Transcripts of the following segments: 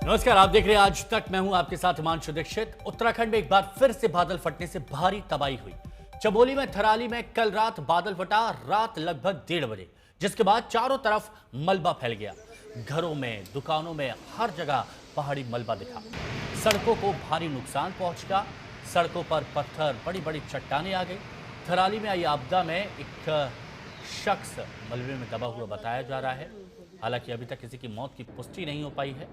नमस्कार, आप देख रहे हैं आज तक। मैं हूं आपके साथ हिमांशु दीक्षित। उत्तराखंड में एक बार फिर से बादल फटने से भारी तबाही हुई। चमोली में थराली में कल रात बादल फटा, रात लगभग 1:30 बजे, जिसके बाद चारों तरफ मलबा फैल गया। घरों में, दुकानों में, हर जगह पहाड़ी मलबा दिखा। सड़कों को भारी नुकसान पहुंचा। सड़कों पर पत्थर, बड़ी बड़ी चट्टानें आ गई। थराली में आई आपदा में एक शख्स मलबे में दबा हुआ बताया जा रहा है। हालांकि अभी तक किसी की मौत की पुष्टि नहीं हो पाई है।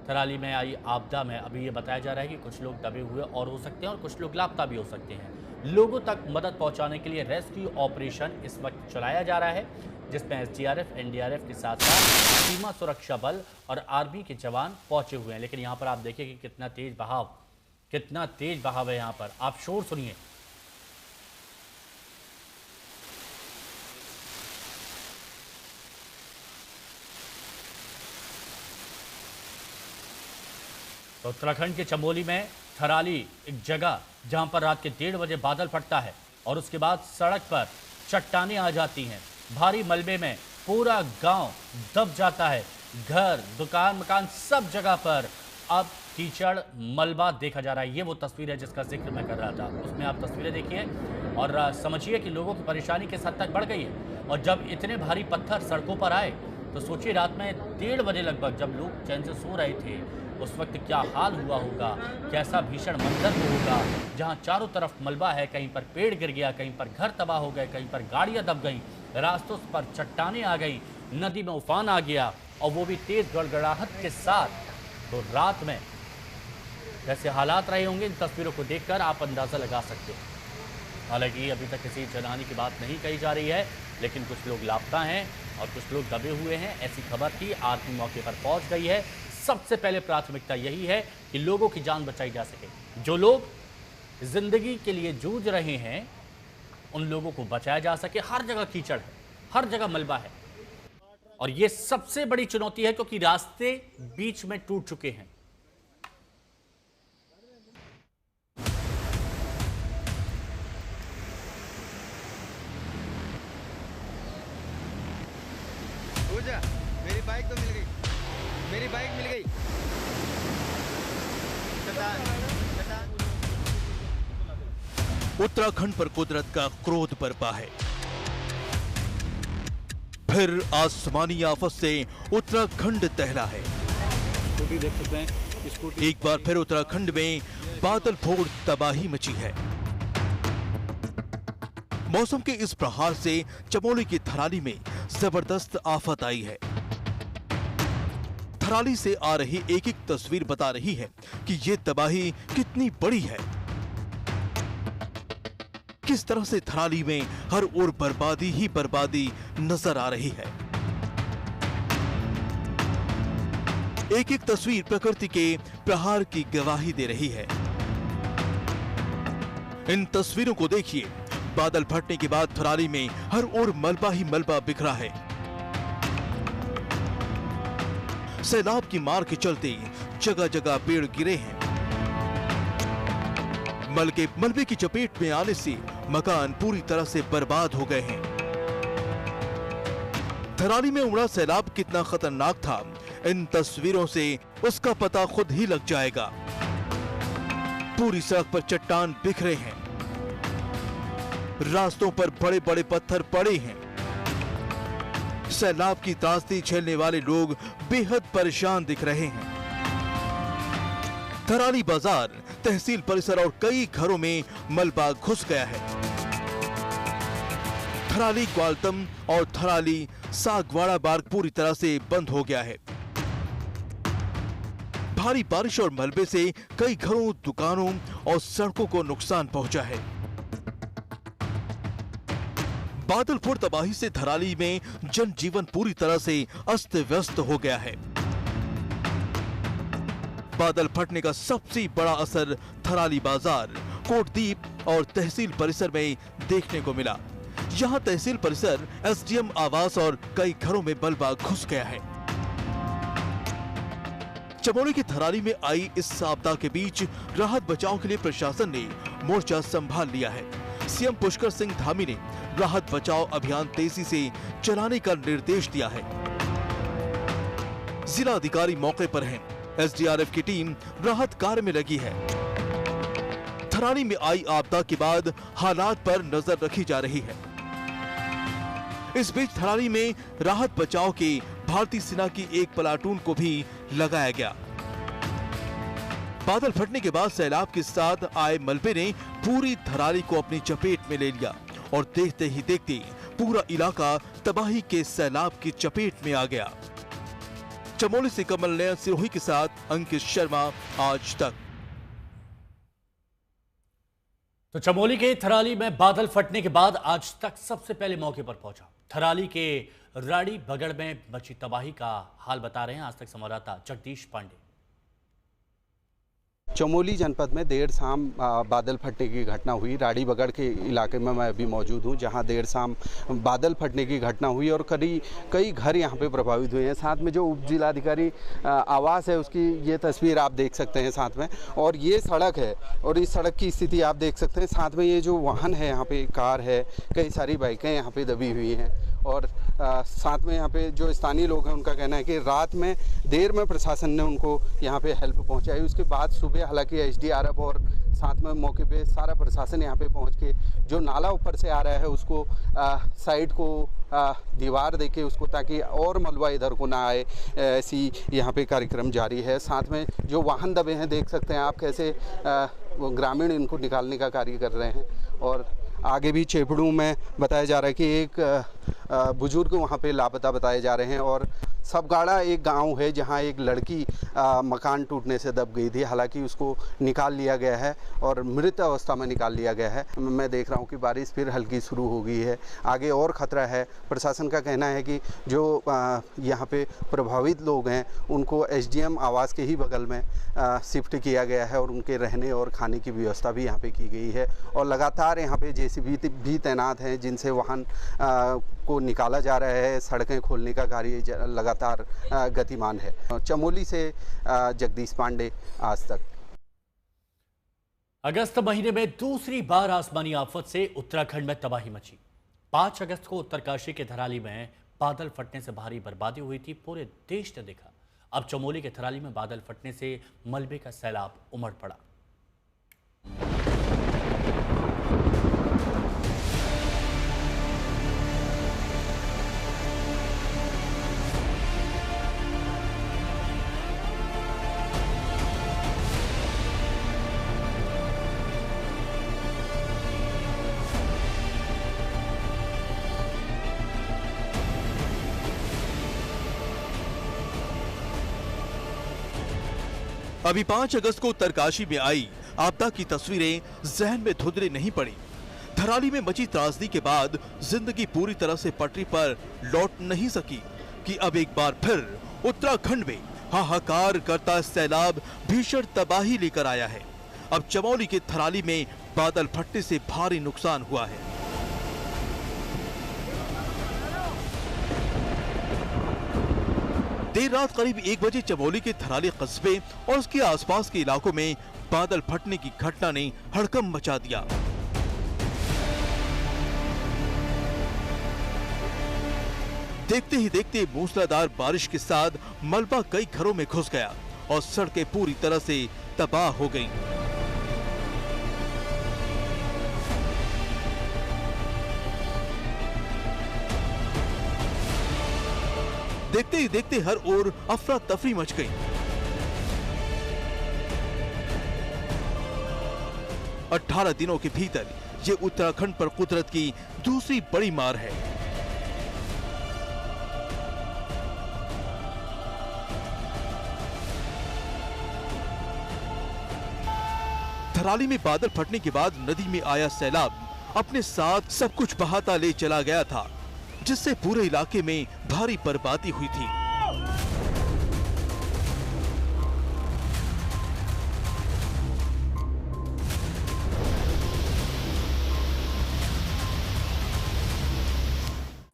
थराली में आई आपदा में अभी ये बताया जा रहा है कि कुछ लोग दबे हुए और हो सकते हैं और कुछ लोग लापता भी हो सकते हैं। लोगों तक मदद पहुंचाने के लिए रेस्क्यू ऑपरेशन इस वक्त चलाया जा रहा है, जिसमें एसडीआरएफ, एनडीआरएफ के साथ साथ सीमा सुरक्षा बल और आर्मी के जवान पहुंचे हुए हैं। लेकिन यहाँ पर आप देखिए कि कितना तेज बहाव है। यहाँ पर आप शोर सुनिए। तो उत्तराखंड के चमोली में थराली एक जगह जहां पर रात के 1:30 बजे बादल फटता है और उसके बाद सड़क पर चट्टानें आ जाती हैं। भारी मलबे में पूरा गांव दब जाता है। घर, दुकान, मकान, सब जगह पर अब कीचड़, मलबा देखा जा रहा है। ये वो तस्वीर है जिसका जिक्र मैं कर रहा था। उसमें आप तस्वीरें देखिए और समझिए कि लोगों की परेशानी किस हद तक बढ़ गई है। और जब इतने भारी पत्थर सड़कों पर आए तो सोचिए, रात में 1:30 बजे लगभग, जब लोग चैन से सो रहे थे, उस वक्त क्या हाल हुआ होगा, कैसा भीषण मंजर होगा, जहां चारों तरफ मलबा है। कहीं पर पेड़ गिर गया, कहीं पर घर तबाह हो गए, कहीं पर गाड़ियां दब गईं, रास्तों पर चट्टानें आ गई, नदी में उफान आ गया, और वो भी तेज गड़गड़ाहट के साथ। तो रात में कैसे हालात रहे होंगे, इन तस्वीरों को देखकर आप अंदाजा लगा सकते हो। हालांकि अभी तक किसी जनहानि की बात नहीं कही जा रही है, लेकिन कुछ लोग लापता हैं और कुछ लोग दबे हुए हैं, ऐसी खबर थी। आर्मी मौके पर पहुंच गई है। सबसे पहले प्राथमिकता यही है कि लोगों की जान बचाई जा सके। जो लोग जिंदगी के लिए जूझ रहे हैं, उन लोगों को बचाया जा सके। हर जगह कीचड़ है, हर जगह मलबा है, और ये सबसे बड़ी चुनौती है क्योंकि रास्ते बीच में टूट चुके हैं। मेरी बाइक तो मिल गई, मेरी बाइक मिल गई। उत्तराखंड पर कुदरत का क्रोध बरपा है। फिर आसमानी आफत से उत्तराखंड दहला है। देख सकते हैं, एक बार फिर उत्तराखंड में बादल फोड़ तबाही मची है। मौसम के इस प्रहार से चमोली की थराली में जबरदस्त आफत आई है। थराली से आ रही एक एक तस्वीर बता रही है कि ये तबाही कितनी बड़ी है। किस तरह से थराली में हर ओर बर्बादी ही बर्बादी नजर आ रही है। एक एक तस्वीर प्रकृति के प्रहार की गवाही दे रही है। इन तस्वीरों को देखिए। बादल फटने के बाद थराली में हर ओर मलबा ही मलबा बिखरा है। सैलाब की मार के चलते जगह जगह पेड़ गिरे हैं। मलबे की चपेट में आने से मकान पूरी तरह से बर्बाद हो गए हैं। थराली में उमड़ा सैलाब कितना खतरनाक था, इन तस्वीरों से उसका पता खुद ही लग जाएगा। पूरी सड़क पर चट्टान बिखरे हैं। रास्तों पर बड़े बड़े पत्थर पड़े हैं। सैलाब की त्रासदी झेलने वाले लोग बेहद परेशान दिख रहे हैं। थराली बाजार, तहसील परिसर और कई घरों में मलबा घुस गया है। थराली ग्वालतम और थराली सागवाड़ा मार्ग पूरी तरह से बंद हो गया है। भारी बारिश और मलबे से कई घरों, दुकानों और सड़कों को नुकसान पहुंचा है। बादल फोड़ तबाही से थराली में जनजीवन पूरी तरह से अस्त व्यस्त हो गया है। बादल फटने का सबसे बड़ा असर थराली बाजार, कोटदीप और तहसील परिसर में देखने को मिला। यहाँ तहसील परिसर, एसडीएम आवास और कई घरों में मलबा घुस गया है। चमोली की थराली में आई इस आपदा के बीच राहत बचाव के लिए प्रशासन ने मोर्चा संभाल लिया है। सीएम पुष्कर सिंह धामी ने राहत बचाव अभियान तेजी से चलाने का निर्देश दिया है। जिला अधिकारी मौके पर हैं। एसडीआरएफ की टीम राहत कार्य में लगी है। थराली में आई आपदा के बाद हालात पर नजर रखी जा रही है। इस बीच थराली में राहत बचाव के भारतीय सेना की एक प्लाटून को भी लगाया गया। बादल फटने के बाद सैलाब के साथ आए मलबे ने पूरी थराली को अपनी चपेट में ले लिया और देखते ही देखते पूरा इलाका तबाही के सैलाब की चपेट में आ गया। चमोली से कमल नयन सिरोही के साथ अंकित शर्मा, आज तक। तो चमोली के थराली में बादल फटने के बाद आज तक सबसे पहले मौके पर पहुंचा। थराली के राड़ी बगड़ में मची तबाही का हाल बता रहे हैं आज तक संवाददाता जगदीश पांडे। चमोली जनपद में देर शाम बादल फटने की घटना हुई। राड़ी बगड़ के इलाके में मैं अभी मौजूद हूं, जहां देर शाम बादल फटने की घटना हुई और कई घर यहां पे प्रभावित हुए हैं। साथ में जो उप जिलाधिकारी आवास है उसकी ये तस्वीर आप देख सकते हैं साथ में, और ये सड़क है और इस सड़क की स्थिति आप देख सकते हैं। साथ में ये जो वाहन है, यहाँ पे कार है, कई सारी बाइकें यहाँ पे दबी हुई हैं। और साथ में यहाँ पे जो स्थानीय लोग हैं उनका कहना है कि रात में देर में प्रशासन ने उनको यहाँ पे हेल्प पहुँचाई। उसके बाद सुबह हालांकि एसडीआरएफ और साथ में मौके पे सारा प्रशासन यहाँ पे पहुँच के जो नाला ऊपर से आ रहा है उसको साइड को दीवार देके उसको, ताकि और मलबा इधर को ना आए, ऐसी यहाँ पे कार्यक्रम जारी है। साथ में जो वाहन दबे हैं देख सकते हैं आप कैसे वो ग्रामीण इनको निकालने का कार्य कर रहे हैं। और आगे भी चेपड़ू में बताया जा रहा है कि एक बुजुर्ग वहाँ पे लापता बताए जा रहे हैं। और सबगाड़ा एक गांव है जहां एक लड़की मकान टूटने से दब गई थी, हालांकि उसको निकाल लिया गया है और मृत अवस्था में निकाल लिया गया है। मैं देख रहा हूं कि बारिश फिर हल्की शुरू हो गई है, आगे और ख़तरा है। प्रशासन का कहना है कि जो यहां पे प्रभावित लोग हैं उनको एसडीएम आवास के ही बगल में शिफ्ट किया गया है और उनके रहने और खाने की व्यवस्था भी यहाँ पे की गई है। और लगातार यहाँ पे जेसीबी भी तैनात हैं जिनसे वाहन को निकाला जा रहा है। सड़कें खोलने का कार्य लगातार गतिमान है। चमोली से जगदीश पांडे, आज तक। अगस्त महीने में दूसरी बार आसमानी आफत से उत्तराखंड में तबाही मची। 5 अगस्त को उत्तरकाशी के थराली में बादल फटने से भारी बर्बादी हुई थी, पूरे देश ने देखा। अब चमोली के थराली में बादल फटने से मलबे का सैलाब उमड़ पड़ा। अभी 5 अगस्त को उत्तरकाशी में आई आपदा की तस्वीरें जहन में धुंधली नहीं पड़ी। थराली में मची त्रासदी के बाद जिंदगी पूरी तरह से पटरी पर लौट नहीं सकी कि अब एक बार फिर उत्तराखंड में हाहाकार करता सैलाब भीषण तबाही लेकर आया है। अब चमोली के थराली में बादल फटने से भारी नुकसान हुआ है। देर रात करीब 1 बजे चमोली के थराली कस्बे और उसके आसपास के इलाकों में बादल फटने की घटना ने हड़कंप मचा दिया। देखते ही देखते मूसलाधार बारिश के साथ मलबा कई घरों में घुस गया और सड़कें पूरी तरह से तबाह हो गईं। देखते ही देखते हर ओर अफरा तफरी मच गई। 18 दिनों के भीतर ये उत्तराखंड पर कुदरत की दूसरी बड़ी मार है। थराली में बादल फटने के बाद नदी में आया सैलाब अपने साथ सब कुछ बहाता ले चला गया था, जिससे पूरे इलाके में भारी बर्बादी हुई थी।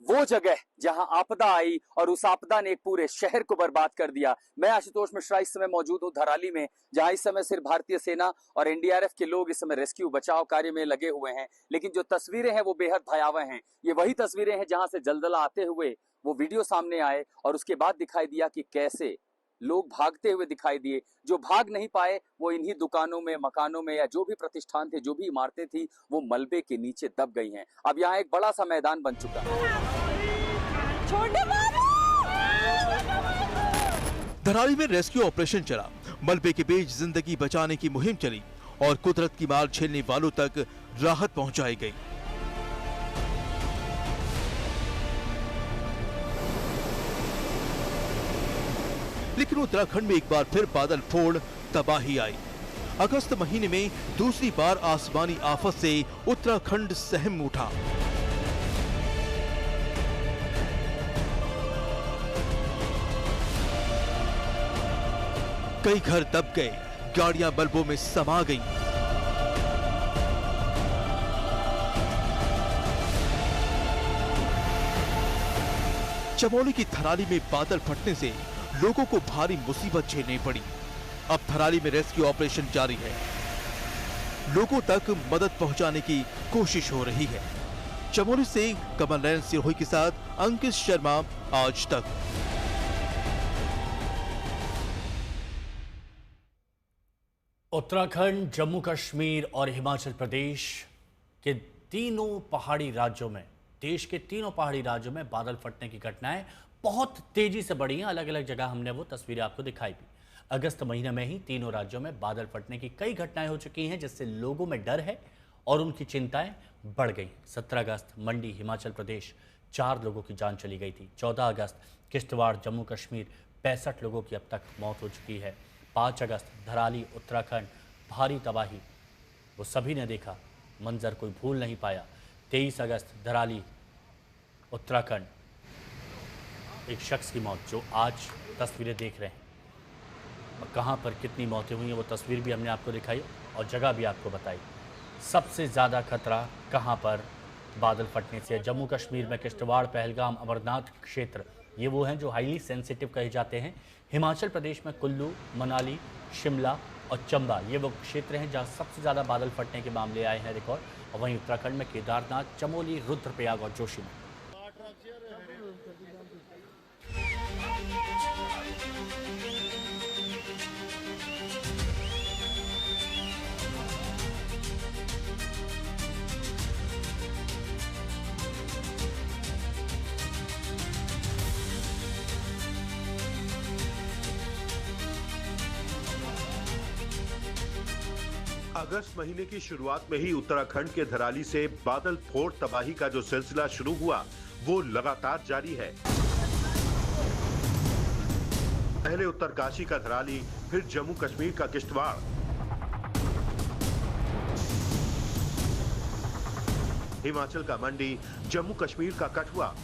वो जगह जहां आपदा आई और उस आपदा ने एक पूरे शहर को बर्बाद कर दिया। मैं आशुतोष मिश्रा इस समय मौजूद हूं धराली में, जहां इस समय सिर्फ भारतीय सेना और एनडीआरएफ के लोग इस समय रेस्क्यू बचाव कार्य में लगे हुए हैं। लेकिन जो तस्वीरें हैं वो बेहद भयावह हैं। ये वही तस्वीरें हैं जहां से जलजला आते हुए वो वीडियो सामने आए और उसके बाद दिखाई दिया कि कैसे लोग भागते हुए दिखाई दिए। जो भाग नहीं पाए वो इन्हीं दुकानों में, मकानों में, या जो भी प्रतिष्ठान थे, जो भी इमारतें थी, वो मलबे के नीचे दब गई हैं। अब यहाँ एक बड़ा सा मैदान बन चुका है। धराली में रेस्क्यू ऑपरेशन चला, मलबे के बीच जिंदगी बचाने की मुहिम चली और कुदरत की मार झेलने वालों तक राहत पहुंचाई गई। लेकिन उत्तराखंड में एक बार फिर बादल फोड़ तबाही आई। अगस्त महीने में दूसरी बार आसमानी आफत से उत्तराखंड सहम उठा। कई घर दब गए, गाड़ियां मलबों में समा गईं। चमोली की थराली में बादल फटने से लोगों को भारी मुसीबत झेलनी पड़ी। अब थराली में रेस्क्यू ऑपरेशन जारी है, लोगों तक मदद पहुंचाने की कोशिश हो रही है। चमोली से कमल नयन सिरोही के साथ अंकित शर्मा, आज तक। उत्तराखंड, जम्मू कश्मीर और हिमाचल प्रदेश के तीनों पहाड़ी राज्यों में, देश के तीनों पहाड़ी राज्यों में बादल फटने की घटनाएं बहुत तेजी से बढ़ी हैं। अलग अलग जगह हमने वो तस्वीरें आपको दिखाई भी। अगस्त महीने में ही तीनों राज्यों में बादल फटने की कई घटनाएं हो चुकी हैं, जिससे लोगों में डर है और उनकी चिंताएं बढ़ गई। 17 अगस्त मंडी, हिमाचल प्रदेश, 4 लोगों की जान चली गई थी। 14 अगस्त किश्तवाड़, जम्मू कश्मीर, 65 लोगों की अब तक मौत हो चुकी है। 5 अगस्त धराली, उत्तराखंड, भारी तबाही, वो सभी ने देखा, मंजर कोई भूल नहीं पाया। 23 अगस्त धराली, उत्तराखंड, एक शख्स की मौत, जो आज तस्वीरें देख रहे हैं। और कहाँ पर कितनी मौतें हुई हैं वो तस्वीर भी हमने आपको दिखाई और जगह भी आपको बताई। सबसे ज़्यादा खतरा कहाँ पर बादल फटने से? जम्मू कश्मीर में किश्तवाड़, पहलगाम, अमरनाथ क्षेत्र, ये वो हैं जो हाईली सेंसिटिव कहे जाते हैं। हिमाचल प्रदेश में कुल्लू, मनाली, शिमला और चंबा, ये वो क्षेत्र हैं जहाँ सबसे ज़्यादा बादल फटने के मामले आए हैं रिकॉर्ड। और वहीं उत्तराखंड में केदारनाथ, चमोली, रुद्रप्रयाग और जोशीमठ। अगस्त महीने की शुरुआत में ही उत्तराखंड के धराली से बादल फोड़ तबाही का जो सिलसिला शुरू हुआ वो लगातार जारी है। पहले उत्तरकाशी का धराली, फिर जम्मू कश्मीर का किश्तवाड़, हिमाचल का मंडी, जम्मू कश्मीर का कठुआ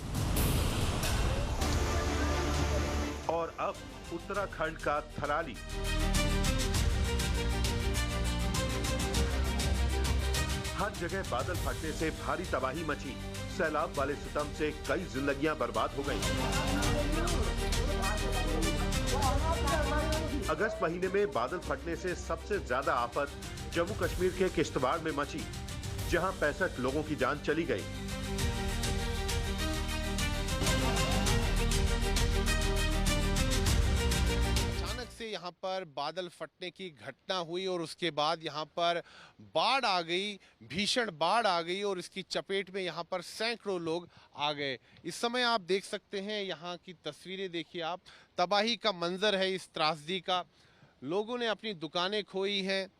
और अब उत्तराखंड का थराली। हर जगह बादल फटने से भारी तबाही मची। सैलाब वाले सितम से कई जिंदगियां बर्बाद हो गईं। अगस्त महीने में बादल फटने से सबसे ज्यादा आफत जम्मू कश्मीर के किश्तवाड़ में मची, जहां 65 लोगों की जान चली गई। यहाँ पर बादल फटने की घटना हुई और उसके बाद यहाँ पर बाढ़ आ गई, भीषण बाढ़ आ गई और इसकी चपेट में यहाँ पर सैकड़ों लोग आ गए। इस समय आप देख सकते हैं, यहाँ की तस्वीरें देखिए आप, तबाही का मंजर है इस त्रासदी का। लोगों ने अपनी दुकानें खोई हैं,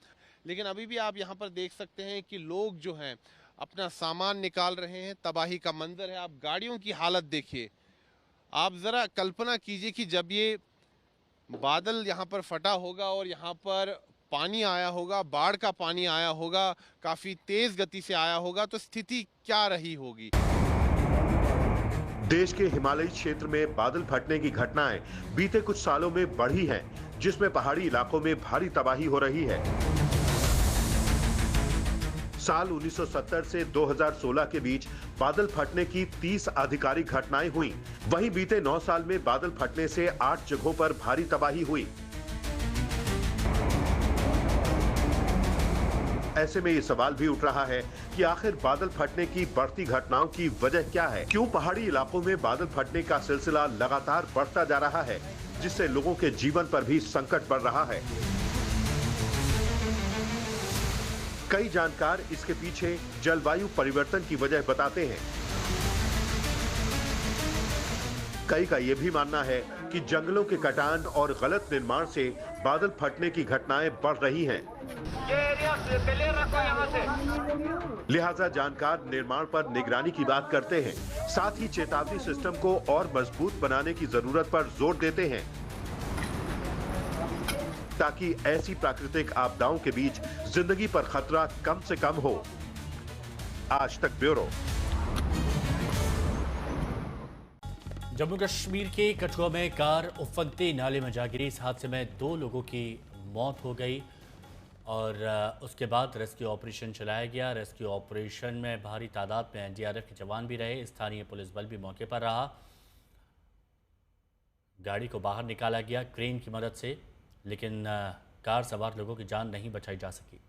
लेकिन अभी भी आप यहाँ पर देख सकते हैं कि लोग जो हैं अपना सामान निकाल रहे हैं। तबाही का मंजर है। आप गाड़ियों की हालत देखिए। आप ज़रा कल्पना कीजिए कि जब ये बादल यहाँ पर फटा होगा और यहाँ पर पानी आया होगा, बाढ़ का पानी आया होगा, काफी तेज गति से आया होगा, तो स्थिति क्या रही होगी। देश के हिमालयी क्षेत्र में बादल फटने की घटनाएं बीते कुछ सालों में बढ़ी हैं, जिसमें पहाड़ी इलाकों में भारी तबाही हो रही है। साल 1970 से 2016 के बीच बादल फटने की 30 आधिकारिक घटनाएं हुई। वहीं बीते 9 साल में बादल फटने से 8 जगहों पर भारी तबाही हुई। ऐसे में ये सवाल भी उठ रहा है कि आखिर बादल फटने की बढ़ती घटनाओं की वजह क्या है? क्यों पहाड़ी इलाकों में बादल फटने का सिलसिला लगातार बढ़ता जा रहा है, जिससे लोगों के जीवन पर भी संकट बढ़ रहा है? कई जानकार इसके पीछे जलवायु परिवर्तन की वजह बताते हैं। कई का यह भी मानना है कि जंगलों के कटान और गलत निर्माण से बादल फटने की घटनाएं बढ़ रही हैं। लिहाजा जानकार निर्माण पर निगरानी की बात करते हैं, साथ ही चेतावनी सिस्टम को और मजबूत बनाने की जरूरत पर जोर देते हैं, ताकि ऐसी प्राकृतिक आपदाओं के बीच जिंदगी पर खतरा कम से कम हो। आज तक ब्यूरो। जम्मू कश्मीर के कठुआ में कार उफनते नाले में जा गिरी। इस हादसे में 2 लोगों की मौत हो गई और उसके बाद रेस्क्यू ऑपरेशन चलाया गया। रेस्क्यू ऑपरेशन में भारी तादाद में एनडीआरएफ के जवान भी रहे। स्थानीय पुलिस बल भी मौके पर रहा। गाड़ी को बाहर निकाला गया क्रेन की मदद से, लेकिन कार सवार लोगों की जान नहीं बचाई जा सकी।